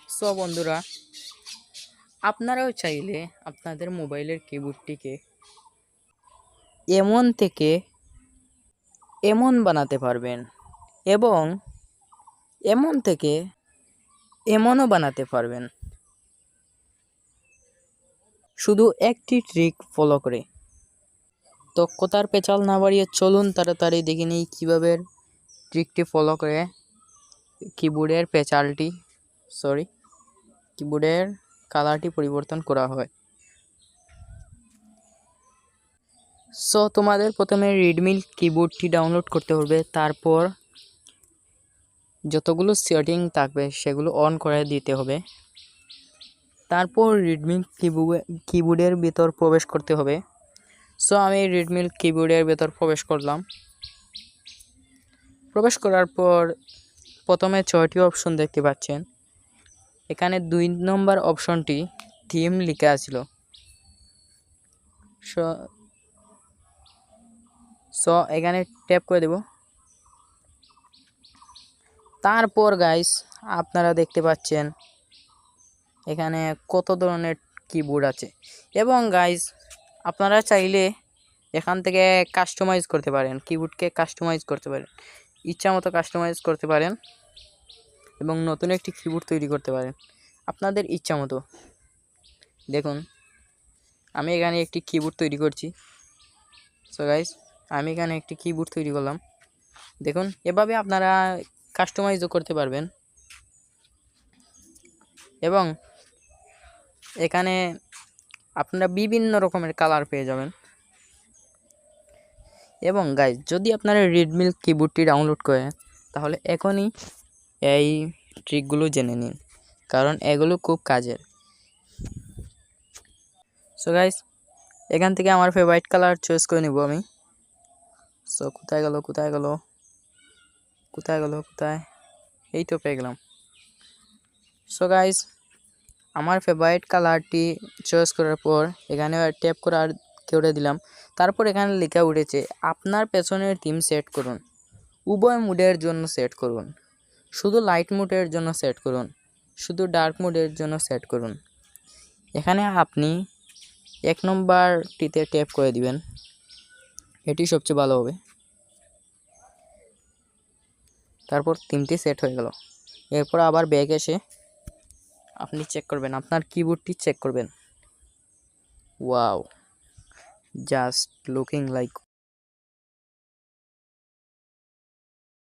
So বন্ধুরা, আপনারাও চাইলে আপনাদের মোবাইলের কিবোর্ডটিকে এমন থেকে এমন বানাতে পারবেন এবং এমন থেকে এমনও বানাতে পারবেন, শুধু একটি ট্রিক ফলো করে। তো কথার পেঁচাল না বাড়িয়ে চলুন তাড়াতাড়ি দেখে নিই কীভাবে ট্রিকটি ফলো করে কিবোর্ডের কালারটি পরিবর্তন করা হয়। সো তোমাদের প্রথমে রেডমি কিবোর্ডটি ডাউনলোড করতে হবে, তারপর যতগুলো সেটিং থাকবে সেগুলো অন করে দিতে হবে। তারপর রেডমি কিবোর্ডের ভিতর প্রবেশ করতে হবে। সো আমি রেডমি কিবোর্ডের ভিতর প্রবেশ করলাম। প্রবেশ করার পর প্রথমে 6টি অপশন দেখতে পাচ্ছেন। এখানে 2 নম্বর অপশনটি থিম লেখা ছিল। সো এখানে ট্যাপ করে দেব। তারপর গাইস আপনারা দেখতে পাচ্ছেন এখানে কত ধরনের কিবোর্ড আছে এবং গাইস আপনারা চাইলে এখান থেকে কাস্টমাইজ করতে পারেন, কিবোর্ডকে কাস্টমাইজ করতে পারেন, ইচ্ছা মতো কাস্টমাইজ করতে পারেন এবং নতুন একটি কিবোর্ড তৈরি করতে পারেন আপনাদের ইচ্ছা মতো। দেখুন আমি এখানে একটি কিবোর্ড তৈরি করছি। সো গাইস আমি এখানে একটি কিবোর্ড তৈরি করলাম। দেখুন এভাবে আপনারা কাস্টমাইজও করতে পারবেন এবং এখানে আপনারা বিভিন্ন রকমের কালার পেয়ে যাবেন। এবং গাইজ যদি আপনারা রেডমি কিবোর্ডটি ডাউনলোড করেন তাহলে এখনই এই ট্রিকগুলো জেনে নিন, কারণ এগুলো খুব কাজের। সো গাইজ এখান থেকে আমার ফেভারিট কালার চয়েস করে নেব আমি। সো কোথায় গেল, এই তো পেয়ে গেলাম। সো গাইজ আমার ফেভারিট কালারটি চয়েস করার পর এখানে ট্যাপ করে দিলাম। তারপর এখানে লেখা উঠেছে আপনার পেছনের থিম সেট করুন, উভয় মুডের জন্য সেট করুন, শুধু লাইট মুডের জন্য সেট করুন, শুধু ডার্ক মুডের জন্য সেট করুন। এখানে আপনি 1 নম্বরটিতে ট্যাপ করে দিবেন, এটি সবচেয়ে ভালো হবে। তারপর থিমটি সেট হয়ে গেল। এরপর আবার ব্যাক এসে আপনি চেক করবেন, আপনার কিবোর্ডটি চেক করবেন। Wow, just looking like